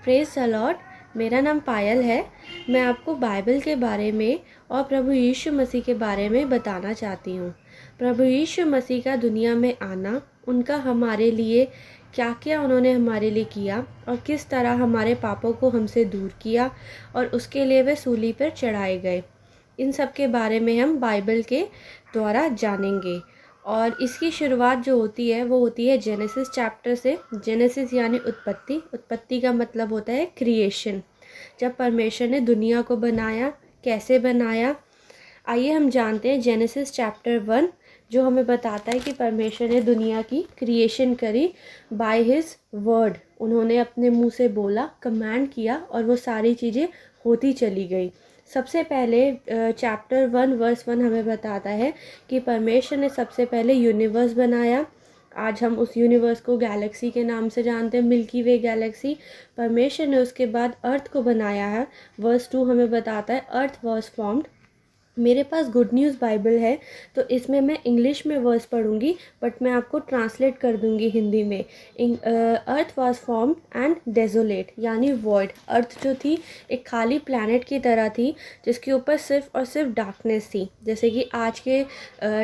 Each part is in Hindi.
Praise the Lord. मेरा नाम पायल है। मैं आपको बाइबल के बारे में और प्रभु यीशु मसीह के बारे में बताना चाहती हूँ। प्रभु यीशु मसीह का दुनिया में आना, उनका हमारे लिए क्या क्या उन्होंने हमारे लिए किया और किस तरह हमारे पापों को हमसे दूर किया और उसके लिए वे सूली पर चढ़ाए गए, इन सब के बारे में हम बाइबल के द्वारा जानेंगे। और इसकी शुरुआत जो होती है वो होती है जेनेसिस चैप्टर से। जेनेसिस यानी उत्पत्ति। उत्पत्ति का मतलब होता है क्रिएशन, जब परमेश्वर ने दुनिया को बनाया, कैसे बनाया। आइए हम जानते हैं जेनेसिस चैप्टर 1, जो हमें बताता है कि परमेश्वर ने दुनिया की क्रिएशन करी बाय हिज वर्ड। उन्होंने अपने मुंह से बोला, कमांड किया और वो सारी चीज़ें होती चली गई। सबसे पहले चैप्टर 1 वर्स 1 हमें बताता है कि परमेश्वर ने सबसे पहले यूनिवर्स बनाया। आज हम उस यूनिवर्स को गैलेक्सी के नाम से जानते हैं, मिल्की वे गैलेक्सी। परमेश्वर ने उसके बाद अर्थ को बनाया है। वर्स 2 हमें बताता है अर्थ वॉज फॉर्म्ड। मेरे पास गुड न्यूज़ बाइबल है, तो इसमें मैं इंग्लिश में वर्स पढ़ूंगी, बट मैं आपको ट्रांसलेट कर दूंगी हिंदी में। अर्थ वाज फॉर्म्ड एंड डेजोलेट, यानी वॉइड। अर्थ जो थी एक खाली प्लैनेट की तरह थी, जिसके ऊपर सिर्फ और सिर्फ डार्कनेस थी। जैसे कि आज के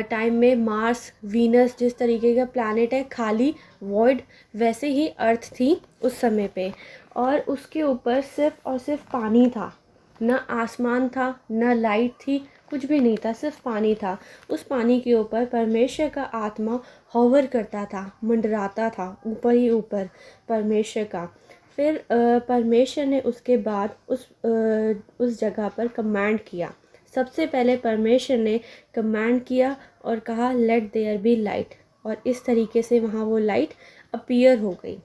टाइम में मार्स, वीनस जिस तरीके का प्लैनेट है, खाली वॉइड, वैसे ही अर्थ थी उस समय पे। और उसके ऊपर सिर्फ और सिर्फ पानी था, न आसमान था, न लाइट थी, कुछ भी नहीं था, सिर्फ पानी था। उस पानी के ऊपर परमेश्वर का आत्मा हॉवर करता था, मंडराता था ऊपर ही ऊपर परमेश्वर का। फिर परमेश्वर ने उसके बाद उस जगह पर कमांड किया। सबसे पहले परमेश्वर ने कमांड किया और कहा लेट देयर बी लाइट, और इस तरीके से वहाँ वो लाइट अपीयर हो गई।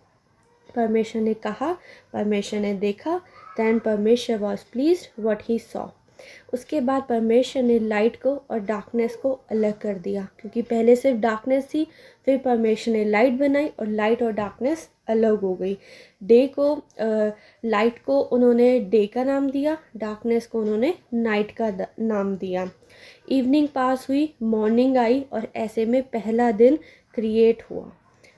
परमेश्वर ने कहा, परमेश्वर ने देखा, दैन परमेश्वर was pleased what he saw. उसके बाद परमेश्वर ने लाइट को और डार्कनेस को अलग कर दिया, क्योंकि पहले सिर्फ डार्कनेस थी। फिर परमेश्वर ने लाइट बनाई और लाइट और डार्कनेस अलग हो गई। डे को लाइट को उन्होंने डे का नाम दिया, डार्कनेस को उन्होंने नाइट का नाम दिया। इवनिंग पास हुई, मॉर्निंग आई, और ऐसे में पहला दिन क्रिएट हुआ।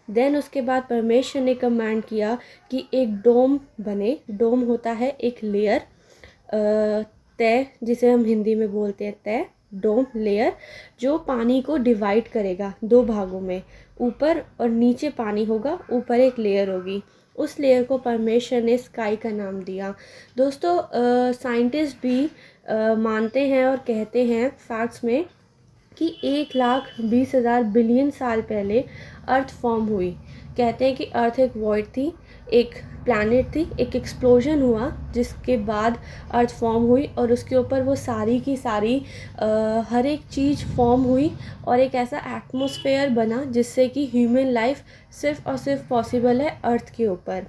देन उसके बाद परमेश्वर ने कमांड किया कि एक डोम बने। डोम होता है एक लेयर, तय, जिसे हम हिंदी में बोलते हैं तय, डोम लेयर, जो पानी को डिवाइड करेगा दो भागों में। ऊपर और नीचे पानी होगा, ऊपर एक लेयर होगी। उस लेयर को परमेश्वर ने स्काई का नाम दिया। दोस्तों, साइंटिस्ट भी मानते हैं और कहते हैं फैक्ट्स में कि 1,20,000 बिलियन साल पहले अर्थ फॉर्म हुई। कहते हैं कि अर्थ एक वॉइड थी, एक प्लैनेट थी, एक एक्सप्लोजन हुआ जिसके बाद अर्थ फॉर्म हुई, और उसके ऊपर वो सारी की सारी हर एक चीज़ फॉर्म हुई, और एक ऐसा एटमॉस्फेयर बना जिससे कि ह्यूमन लाइफ सिर्फ और सिर्फ पॉसिबल है अर्थ के ऊपर।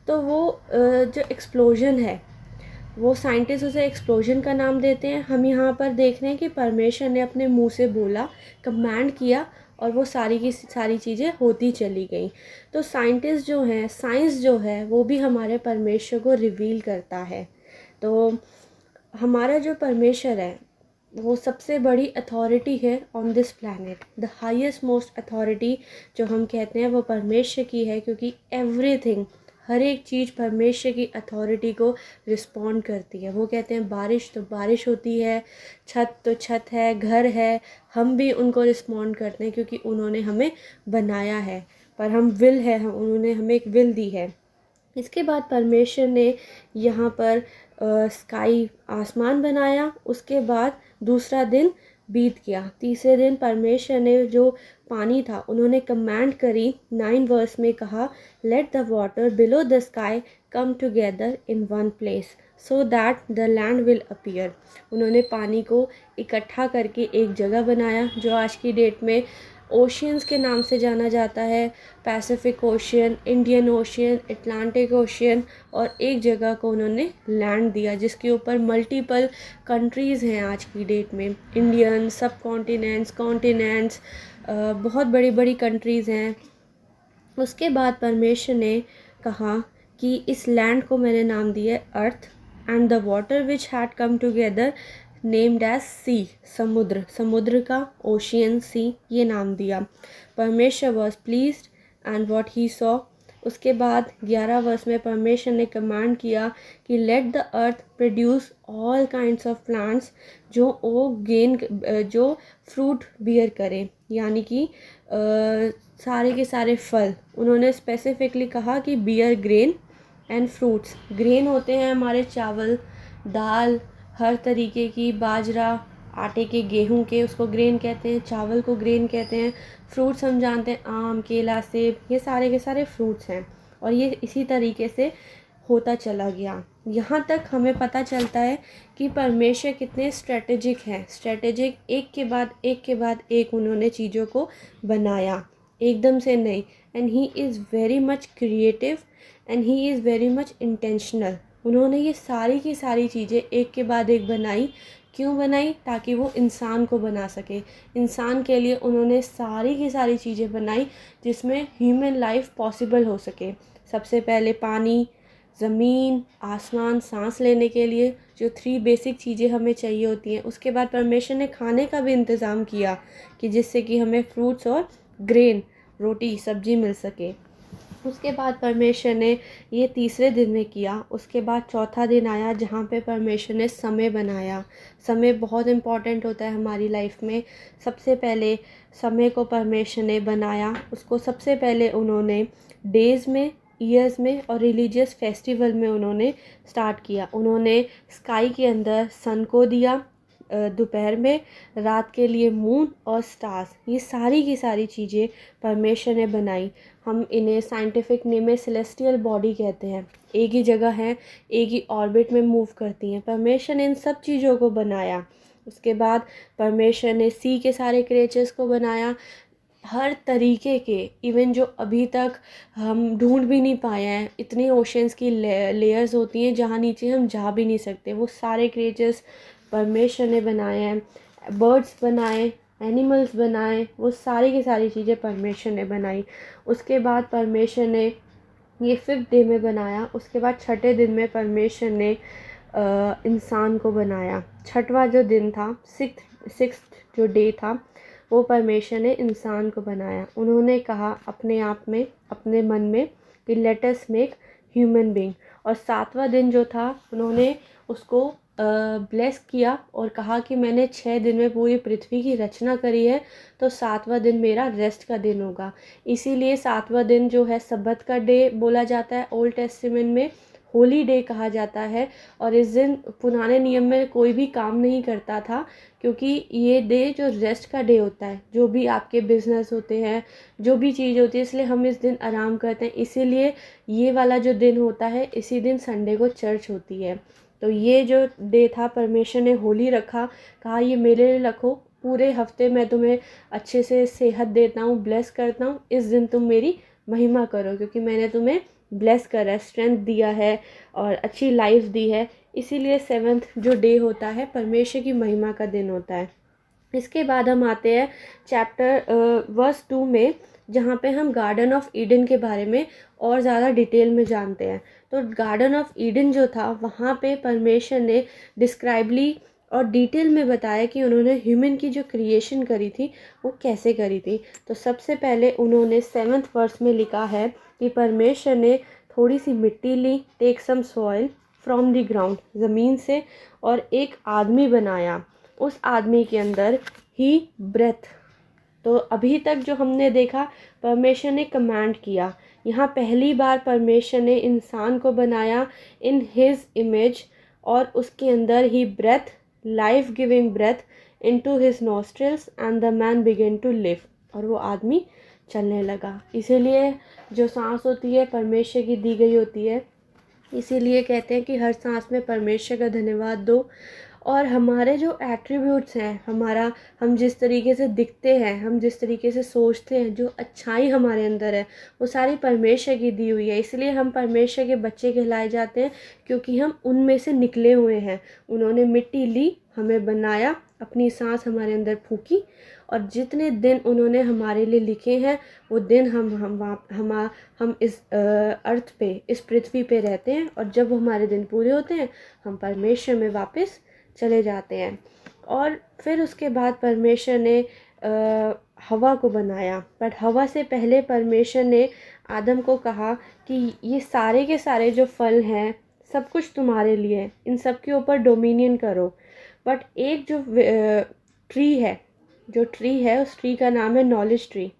तो वो जो एक्सप्लोजन है, वो साइंटिस्ट उसे एक्सप्लोजन का नाम देते हैं। हम यहाँ पर देख रहे हैं कि परमेश्वर ने अपने मुंह से बोला, कमांड किया, और वो सारी की सारी चीज़ें होती चली गई। तो साइंटिस्ट जो हैं, साइंस जो है, वो भी हमारे परमेश्वर को रिवील करता है। तो हमारा जो परमेश्वर है, वो सबसे बड़ी अथॉरिटी है on this planet. The highest most authority जो हम कहते हैं वो परमेश्वर की है, क्योंकि एवरीथिंग, हर एक चीज़ परमेश्वर की अथॉरिटी को रिस्पॉन्ड करती है। वो कहते हैं बारिश तो बारिश होती है, छत तो छत है, घर है, हम भी उनको रिस्पॉन्ड करते हैं क्योंकि उन्होंने हमें बनाया है। पर हम विल है, उन्होंने हमें एक विल दी है। इसके बाद परमेश्वर ने यहाँ पर स्काई, आसमान बनाया। उसके बाद दूसरा दिन बीत गया। तीसरे दिन परमेश्वर ने जो पानी था, उन्होंने कमांड करी। 9 वर्स में कहा let the water below the sky come together in one place so that the land will appear. उन्होंने पानी को इकट्ठा करके एक जगह बनाया, जो आज की डेट में ओशियंस के नाम से जाना जाता है। Pacific ocean, Indian ocean, Atlantic ocean, और एक जगह को उन्होंने लैंड दिया जिसके ऊपर मल्टीपल कंट्रीज़ हैं आज की डेट में। इंडियन, सब कॉन्टिनेंट्स, कॉन्टिनेंट्स, बहुत बड़ी बड़ी कंट्रीज़ हैं। उसके बाद परमेश्वर ने कहा कि इस लैंड को मैंने नाम दिया earth, and the water which had come together named as sea, समुद्र, समुद्र का ओशियन, सी, ये नाम दिया। परमेश्वर was pleased and what he saw, उसके बाद 11 वर्ष में परमेश्वर ने कमांड किया कि let the earth produce all kinds of plants जो फ्रूट बियर करें, यानी कि सारे के सारे फल। उन्होंने स्पेसिफिकली कहा कि bear grain and fruits. Grain होते हैं हमारे चावल, दाल, हर तरीके की, बाजरा, आटे के, गेहूं के, उसको ग्रेन कहते हैं। चावल को ग्रेन कहते हैं। फ्रूट्स हम जानते हैं, आम, केला, सेब, ये सारे के सारे फ्रूट्स हैं। और ये इसी तरीके से होता चला गया। यहाँ तक हमें पता चलता है कि परमेश्वर कितने स्ट्रेटेजिक हैं। स्ट्रेटेजिक, एक के बाद एक के बाद एक उन्होंने चीज़ों को बनाया, एकदम से नहीं। And he is very much creative and he is very much intentional. उन्होंने ये सारी की सारी चीज़ें एक के बाद एक बनाई। क्यों बनाई? ताकि वो इंसान को बना सके। इंसान के लिए उन्होंने सारी की सारी चीज़ें बनाई जिसमें ह्यूमन लाइफ पॉसिबल हो सके। सबसे पहले पानी, ज़मीन, आसमान, सांस लेने के लिए जो 3 बेसिक चीज़ें हमें चाहिए होती हैं। उसके बाद परमेश्वर ने खाने का भी इंतज़ाम किया कि जिससे कि हमें फ्रूट्स और ग्रेन, रोटी, सब्जी मिल सके। उसके बाद परमेश्वर ने ये तीसरे दिन में किया। उसके बाद चौथा दिन आया जहाँ पे परमेश्वर ने समय बनाया। समय बहुत इम्पॉर्टेंट होता है हमारी लाइफ में। सबसे पहले समय को परमेश्वर ने बनाया। उसको सबसे पहले उन्होंने डेज़ में, ईयर्स में और रिलीजियस फेस्टिवल में उन्होंने स्टार्ट किया। उन्होंने स्काई के अंदर सन को दिया दोपहर में, रात के लिए मून और स्टार्स। ये सारी की सारी चीज़ें परमेश्वर ने बनाई। हम इन्हें साइंटिफिक नेम में सेलेस्टियल बॉडी कहते हैं। एक ही जगह हैं, एक ही ऑर्बिट में मूव करती हैं। परमेश्वर ने इन सब चीज़ों को बनाया। उसके बाद परमेश्वर ने सी के सारे क्रिएचर्स को बनाया, हर तरीके के, इवन जो अभी तक हम ढूंढ भी नहीं पाए हैं। इतनी ओशंस की लेयर्स होती हैं जहाँ नीचे हम जा भी नहीं सकते। वो सारे क्रिएचर्स परमेश्वर ने बनाए हैं। बर्ड्स बनाए, एनिमल्स बनाए, वो सारी की सारी चीज़ें परमेश्वर ने बनाई। उसके बाद परमेश्वर ने ये 5th डे में बनाया। उसके बाद छठे दिन में परमेश्वर ने इंसान को बनाया। छठवां जो दिन था, सिक्स्थ जो डे था, वो परमेश्वर ने इंसान को बनाया। उन्होंने कहा अपने आप में, अपने मन में कि let us make human being. और 7वां दिन जो था, उन्होंने उसको ब्लेस किया और कहा कि मैंने 6 दिन में पूरी पृथ्वी की रचना करी है, तो 7वां दिन मेरा रेस्ट का दिन होगा। इसीलिए 7वां दिन जो है सब्बत का डे बोला जाता है। ओल्ड टेस्टामेंट में होली डे कहा जाता है। और इस दिन पुराने नियम में कोई भी काम नहीं करता था, क्योंकि ये डे जो रेस्ट का डे होता है, जो भी आपके बिजनेस होते हैं, जो भी चीज़ होती है, इसलिए हम इस दिन आराम करते हैं। इसीलिए ये वाला जो दिन होता है, इसी दिन संडे को चर्च होती है। तो ये जो डे था, परमेश्वर ने होली रखा, कहा ये मेरे लिए रखो, पूरे हफ्ते मैं तुम्हें अच्छे से सेहत देता हूँ, ब्लेस करता हूँ, इस दिन तुम मेरी महिमा करो, क्योंकि मैंने तुम्हें ब्लेस करा है, स्ट्रेंथ दिया है और अच्छी लाइफ दी है। इसीलिए 7th जो डे होता है, परमेश्वर की महिमा का दिन होता है। इसके बाद हम आते हैं चैप्टर वर्स 2 में, जहाँ पे हम गार्डन ऑफ ईडन के बारे में और ज़्यादा डिटेल में जानते हैं। तो गार्डन ऑफ ईडन जो था, वहाँ पे परमेश्वर ने डिस्क्राइबली और डिटेल में बताया कि उन्होंने ह्यूमन की जो क्रिएशन करी थी वो कैसे करी थी। तो सबसे पहले उन्होंने 7th वर्स में लिखा है कि परमेश्वर ने थोड़ी सी मिट्टी ली, take some soil from the ground, ज़मीन से, और एक आदमी बनाया। उस आदमी के अंदर ही ब्रेथ। तो अभी तक जो हमने देखा, परमेश्वर ने कमांड किया। यहाँ पहली बार परमेश्वर ने इंसान को बनाया इन हिज इमेज, और उसके अंदर ही breath, life giving breath into his nostrils and the man began to live. और वो आदमी चलने लगा। इसीलिए जो सांस होती है परमेश्वर की दी गई होती है। इसीलिए कहते हैं कि हर सांस में परमेश्वर का धन्यवाद दो। और हमारे जो एट्रीब्यूट्स हैं, हमारा, हम जिस तरीके से दिखते हैं, हम जिस तरीके से सोचते हैं, जो अच्छाई हमारे अंदर है, वो सारी परमेश्वर की दी हुई है। इसलिए हम परमेश्वर के बच्चे कहलाए जाते हैं, क्योंकि हम उनमें से निकले हुए हैं। उन्होंने मिट्टी ली, हमें बनाया, अपनी सांस हमारे अंदर फूकी, और जितने दिन उन्होंने हमारे लिए लिखे हैं, वो दिन हम इस अर्थ पे, इस पृथ्वी पे रहते हैं। और जब हमारे दिन पूरे होते हैं, हम परमेश्वर में वापस चले जाते हैं। और फिर उसके बाद परमेश्वर ने हवा को बनाया। बट हवा से पहले परमेश्वर ने आदम को कहा कि ये सारे के सारे जो फल हैं सब कुछ तुम्हारे लिए है, इन सब के ऊपर डोमिनियन करो। बट एक जो ट्री है उस ट्री का नाम है नॉलेज ट्री।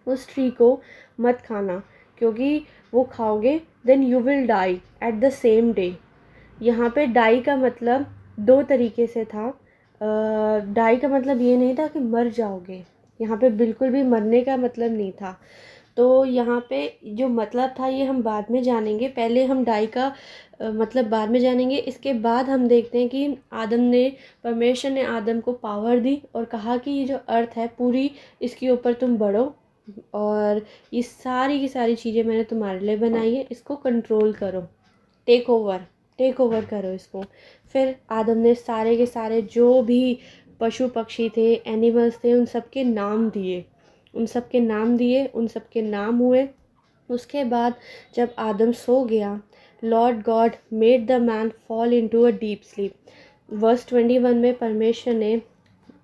उस ट्री को मत खाना, क्योंकि वो खाओगे then you will die at the same day. यहाँ पे डाई का मतलब दो तरीके से था। डाई का मतलब ये नहीं था कि मर जाओगे, यहाँ पे बिल्कुल भी मरने का मतलब नहीं था। तो यहाँ पे जो मतलब था ये हम बाद में जानेंगे, पहले हम डाई का मतलब बाद में जानेंगे। इसके बाद हम देखते हैं कि परमेश्वर ने आदम को पावर दी और कहा कि ये जो अर्थ है पूरी, इसके ऊपर तुम बढ़ो और ये सारी की सारी चीज़ें मैंने तुम्हारे लिए बनाई है, इसको कंट्रोल करो, टेक ओवर करो इसको। फिर आदम ने सारे के सारे जो भी पशु पक्षी थे, एनिमल्स थे, उन सब के नाम दिए, उन सब के नाम हुए। उसके बाद जब आदम सो गया, Lord God made the man fall into a deep sleep. Verse 21 में परमेश्वर ने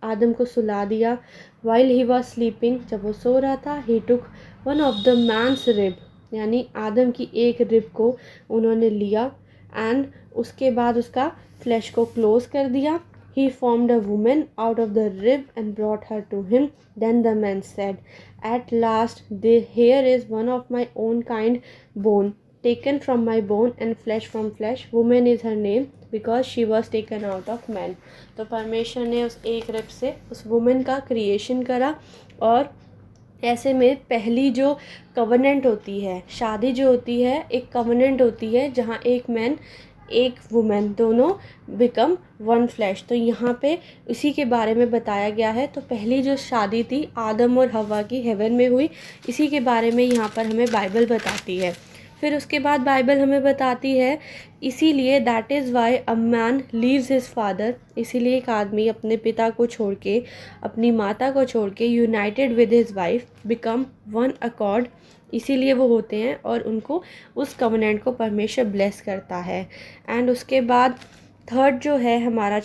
आदम को सुला दिया। वाइल ही वॉज स्लीपिंग, जब वो सो रहा था, he took one of the man's rib, यानी आदम की एक रिब को उन्होंने लिया एंड उसके बाद उसका फ्लैश को क्लोज कर दिया। He formed a woman out of the rib and brought her to him. Then the man said, at last, here is one of my own kind bone, taken from my bone and flesh from flesh. Woman is her name because she was taken out of man. तो परमेश्वर ने उस एक रिब से उस वुमेन का क्रिएशन करा। और ऐसे में पहली जो कवनेंट होती है, शादी जो होती है, एक कवनेंट होती है जहाँ एक मैन एक वुमेन दोनों बिकम वन फ्लैश। तो यहाँ पे इसी के बारे में बताया गया है। तो पहली जो शादी थी आदम और हवा की हेवन में हुई, इसी के बारे में यहाँ पर हमें बाइबल बताती है। फिर उसके बाद बाइबल हमें बताती है, इसीलिए that is why a man leaves his father, इसीलिए एक आदमी अपने पिता को छोड़ के, अपनी माता को छोड़ के, United with his wife, become one accord, इसीलिए वो होते हैं और उनको उस कवनेंट को परमेश्वर ब्लेस करता है। एंड उसके बाद थर्ड जो है हमारा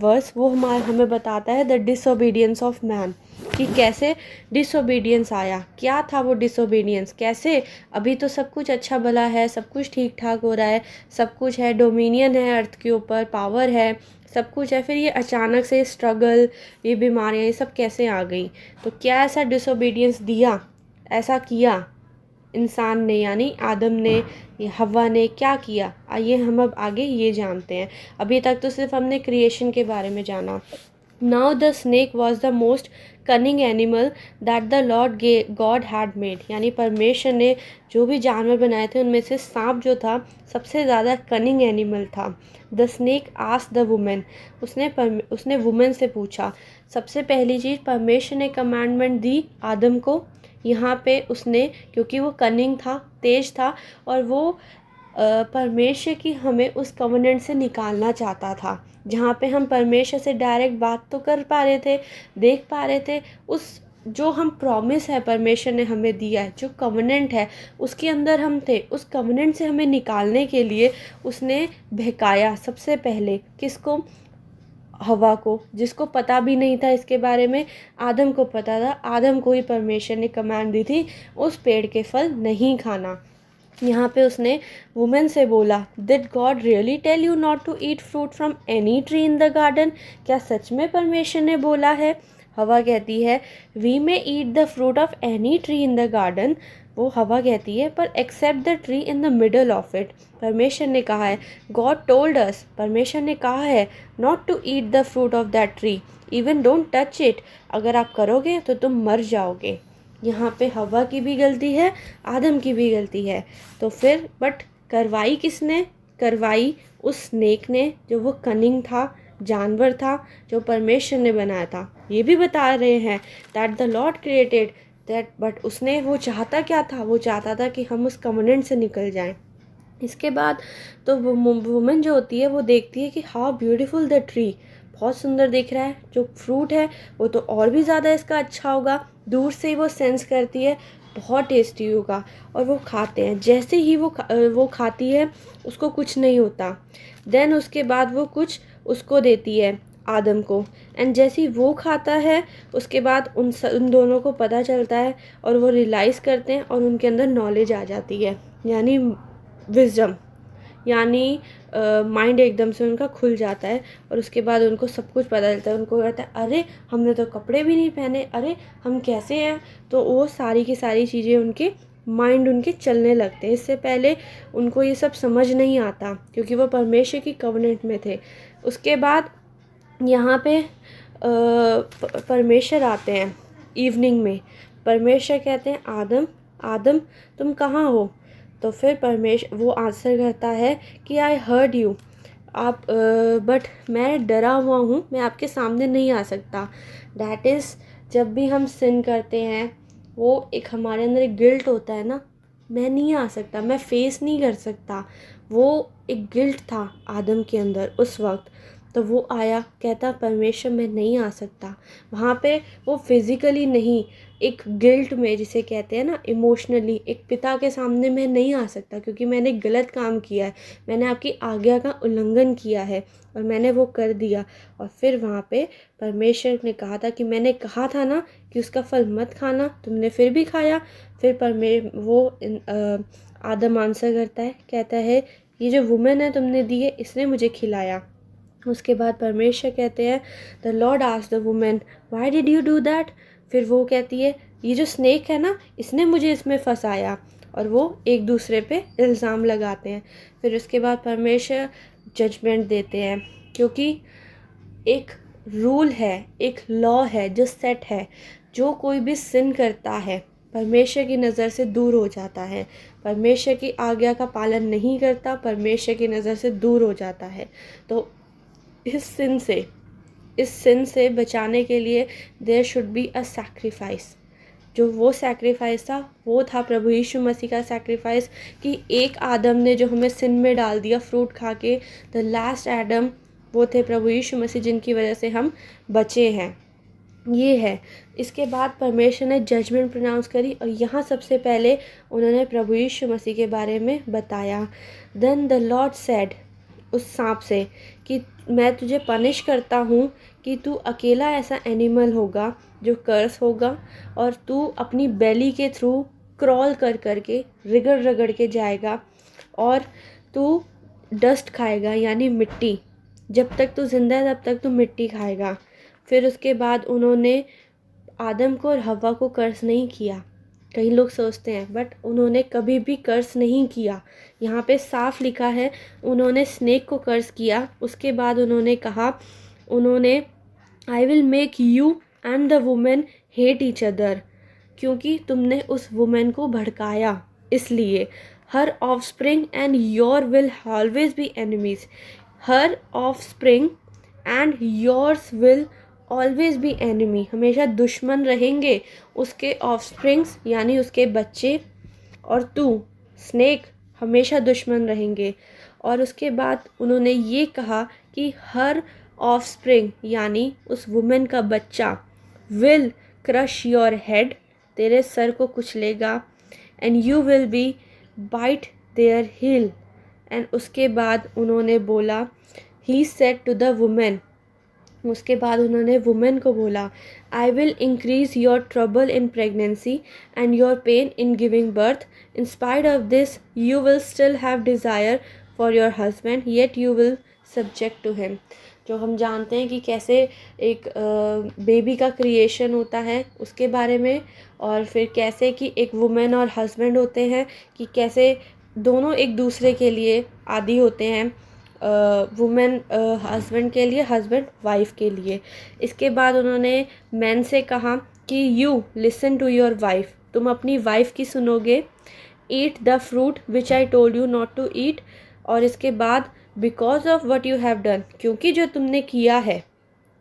वर्स, वो हमें बताता है द डिसोबीडियंस ऑफ मैन, कि कैसे डिसोबीडियंस आया, क्या था वो डिसोबीडियंस, कैसे अभी तो सब कुछ अच्छा भला है, सब कुछ ठीक ठाक हो रहा है, सब कुछ है, डोमिनियन है अर्थ के ऊपर, पावर है, सब कुछ है, फिर ये अचानक से स्ट्रगल, ये बीमारियाँ, ये सब कैसे आ गई। तो क्या ऐसा डिसोबीडियंस दिया, ऐसा किया इंसान ने, यानी आदम ने, हवा ने क्या किया, आइए हम अब आगे ये जानते हैं। अभी तक तो सिर्फ हमने क्रिएशन के बारे में जाना। Now the snake was the most cunning animal that the Lord God had made, यानी परमेश्वर ने जो भी जानवर बनाए थे उनमें से सांप जो था सबसे ज़्यादा कनिंग एनिमल था। The snake asked the women, उसने वुमेन से पूछा। सबसे पहली चीज़ परमेश्वर ने कमांडमेंट दी आदम को। यहाँ पे उसने, क्योंकि वो कनिंग था, तेज था, और वो परमेश्वर की हमें उस कवनेंट से निकालना चाहता था, जहाँ पे हम परमेश्वर से डायरेक्ट बात तो कर पा रहे थे, देख पा रहे थे, उस जो हम प्रॉमिस है परमेश्वर ने हमें दिया है, जो कवनेंट है उसके अंदर हम थे, उस कवनेंट से हमें निकालने के लिए उसने बहकाया सबसे पहले किसको, हवा को, जिसको पता भी नहीं था इसके बारे में। आदम को पता था, आदम को ही परमेश्वर ने कमांड दी थी उस पेड़ के फल नहीं खाना। यहाँ पे उसने वुमेन से बोला, did God really tell you not to eat fruit from any tree in the garden, क्या सच में परमेश्वर ने बोला है। हवा कहती है, we may eat the fruit of any tree in the garden, वो हवा कहती है, पर except the tree in the middle of it, परमेश्वर ने कहा है, गॉड टोल्ड अस, परमेश्वर ने कहा है, not to eat the fruit of that tree, even don't touch it, अगर आप करोगे तो तुम मर जाओगे। यहाँ पे हवा की भी गलती है, आदम की भी गलती है। तो फिर बट करवाई किसने, करवाई उस स्नेक ने, जो वो कनिंग था, जानवर था, जो परमेश्वर ने बनाया था। ये भी बता रहे हैं that the Lord created that, but उसने, वो चाहता क्या था, वो चाहता था कि हम उस कवनेंट से निकल जाएं। इसके बाद तो वुमेन जो होती है वो देखती है कि हाउ ब्यूटीफुल द ट्री, बहुत सुंदर दिख रहा है, जो फ्रूट है वो तो और भी ज़्यादा इसका अच्छा होगा, दूर से ही वो सेंस करती है बहुत टेस्टी होगा, और वो खाते हैं। जैसे ही वो खाती है उसको कुछ नहीं होता। देन उसके बाद वो कुछ उसको देती है, आदम को। एंड जैसे ही वो खाता है उसके बाद उन दोनों को पता चलता है और वो रियलाइज़ करते हैं और उनके अंदर नॉलेज आ जाती है, यानी विजडम, यानी माइंड एकदम से उनका खुल जाता है और उसके बाद उनको सब कुछ पता चलता है। उनको कहता है अरे हमने तो कपड़े भी नहीं पहने, अरे हम कैसे हैं। तो वो सारी की सारी चीज़ें उनके माइंड उनके चलने लगते हैं। इससे पहले उनको ये सब समझ नहीं आता क्योंकि वो परमेश्वर की कवनेंट में थे। उसके बाद यहाँ पे परमेश्वर आते हैं इवनिंग में। परमेश्वर कहते हैं आदम आदम तुम कहाँ हो। तो फिर परमेश्वर वो आंसर करता है कि आई हर्ड यू, आप बट मैं डरा हुआ हूँ, मैं आपके सामने नहीं आ सकता। डैट इज़ जब भी हम सिन करते हैं वो एक हमारे अंदर एक गिल्ट होता है ना, मैं नहीं आ सकता, मैं फेस नहीं कर सकता। वो एक गिल्ट था आदम के अंदर उस वक्त। तो वो आया, कहता परमेश्वर मैं नहीं आ सकता। वहाँ पे वो फिज़िकली नहीं, एक गिल्ट में, जिसे कहते हैं ना इमोशनली, एक पिता के सामने मैं नहीं आ सकता क्योंकि मैंने गलत काम किया है, मैंने आपकी आज्ञा का उल्लंघन किया है और मैंने वो कर दिया। और फिर वहाँ पे परमेश्वर ने कहा था कि मैंने कहा था ना कि उसका फल मत खाना, तुमने फिर भी खाया। फिर आदम आंसर करता है, कहता है ये जो वुमेन है तुमने दी है इसने मुझे खिलाया। उसके बाद परमेश्वर कहते हैं the Lord asked the women why did you do that. फिर वो कहती है ये जो स्नेक है ना इसने मुझे इसमें फंसाया। और वो एक दूसरे पे इल्ज़ाम लगाते हैं। फिर उसके बाद परमेश्वर जजमेंट देते हैं क्योंकि एक रूल है, एक लॉ है जो सेट है, जो कोई भी सिन करता है परमेश्वर की नज़र से दूर हो जाता है, परमेश्वर की आज्ञा का पालन नहीं करता, परमेश्वर की नज़र से दूर हो जाता है। तो इस सिन से बचाने के लिए there should be a sacrifice. जो वो सैक्रिफाइस था वो था प्रभु यीशु मसीह का सैक्रिफाइस कि एक आदम ने जो हमें सिन में डाल दिया फ्रूट खा के, द लास्ट एडम वो थे प्रभु यीशु मसीह, जिनकी वजह से हम बचे हैं। ये है। इसके बाद परमेश्वर ने जजमेंट प्रोनाउंस करी और यहाँ सबसे पहले उन्होंने प्रभु यीशु मसीह के बारे में बताया। देन द लॉर्ड सेड, उस सांप से, कि मैं तुझे पनिश करता हूँ कि तू अकेला ऐसा एनिमल होगा जो कर्स होगा और तू अपनी बेली के थ्रू क्रॉल कर कर के रगड़ रगड़ के जाएगा और तू डस्ट खाएगा, यानी मिट्टी। जब तक तू जिंदा है तब तक तू मिट्टी खाएगा। फिर उसके बाद उन्होंने आदम को और हव्वा को कर्स नहीं किया। कई लोग सोचते हैं, बट उन्होंने कभी भी कर्स नहीं किया। यहाँ पे साफ लिखा है उन्होंने स्नेक को कर्स किया। उसके बाद उन्होंने कहा, उन्होंने I will make you and the woman hate each other, क्योंकि तुमने उस वुमेन को भड़काया। इसलिए हर offspring and your will always be enemies. हर offspring and yours will always be enemy, हमेशा दुश्मन रहेंगे उसके ऑफस्प्रिंग्स यानी उसके बच्चे, और तू स्नेक हमेशा दुश्मन रहेंगे। और उसके बाद उन्होंने ये कहा कि हर ऑफस्प्रिंग यानी उस वुमेन का बच्चा विल क्रश योर हेड, तेरे सर को कुचलेगा, and you will be bite their heel. And उसके बाद उन्होंने बोला, he said to the woman, उसके बाद उन्होंने वुमेन को बोला, I will increase your trouble in pregnancy and your pain in giving birth. In spite of this you will still have desire for your husband, yet you will subject to him. जो हम जानते हैं कि कैसे एक बेबी का क्रिएशन होता है उसके बारे में, और फिर कैसे कि एक वुमेन और हस्बैंड होते हैं, कि कैसे दोनों एक दूसरे के लिए आदी होते हैं, वुमेन हस्बैंड के लिए, हस्बैंड वाइफ के लिए। इसके बाद उन्होंने मैन से कहा कि you listen to your wife, तुम अपनी वाइफ की सुनोगे। Eat the fruit which I told you not to eat. और इसके बाद because of what you have done, क्योंकि जो तुमने किया है।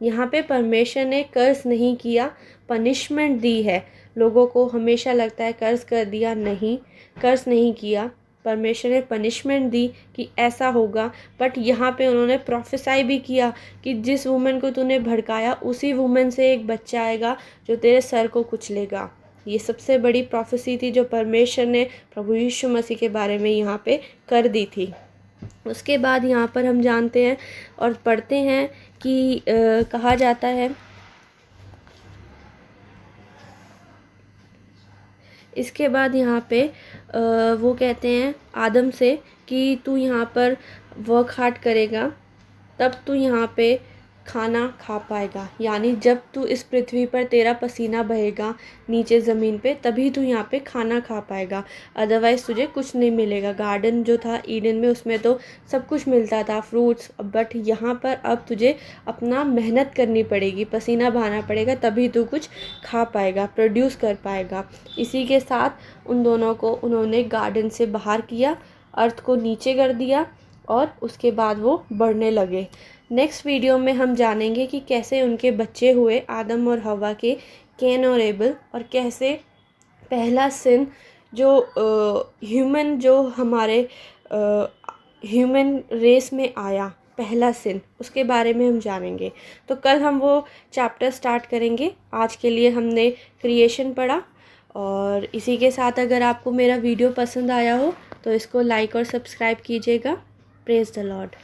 यहाँ पे परमेश्वर ने कर्ज नहीं किया, पनिशमेंट दी है। लोगों को हमेशा लगता है कर्ज कर दिया, नहीं, कर्ज नहीं किया, परमेश्वर ने पनिशमेंट दी कि ऐसा होगा। बट यहाँ पे उन्होंने प्रोफेसाई भी किया कि जिस वुमेन को तूने भड़काया उसी वुमेन से एक बच्चा आएगा जो तेरे सर को कुचलेगा। ये सबसे बड़ी प्रोफेसी थी जो परमेश्वर ने प्रभु यीशु मसीह के बारे में यहाँ पे कर दी थी। उसके बाद यहाँ पर हम जानते हैं और पढ़ते हैं कि कहा जाता है, इसके बाद यहाँ पे वो कहते हैं आदम से कि तू यहाँ पर वर्क हार्ड करेगा तब तू यहाँ पे खाना खा पाएगा, यानी जब तू इस पृथ्वी पर तेरा पसीना बहेगा नीचे ज़मीन पे तभी तू यहाँ पे खाना खा पाएगा, अदरवाइज़ तुझे कुछ नहीं मिलेगा। गार्डन जो था ईडन में उसमें तो सब कुछ मिलता था, फ्रूट्स, बट यहाँ पर अब तुझे अपना मेहनत करनी पड़ेगी, पसीना बहाना पड़ेगा तभी तू कुछ खा पाएगा, प्रोड्यूस कर पाएगा। इसी के साथ उन दोनों को उन्होंने गार्डन से बाहर किया, अर्थ को नीचे कर दिया और उसके बाद वो बढ़ने लगे। नेक्स्ट वीडियो में हम जानेंगे कि कैसे उनके बच्चे हुए आदम और हवा के, कैन और एबल, और कैसे पहला सिन जो ह्यूमन जो हमारे ह्यूमन रेस में आया, पहला सिन, उसके बारे में हम जानेंगे। तो कल हम वो चैप्टर स्टार्ट करेंगे। आज के लिए हमने क्रिएशन पढ़ा, और इसी के साथ अगर आपको मेरा वीडियो पसंद आया हो तो इसको लाइक और सब्सक्राइब कीजिएगा। Praise the Lord.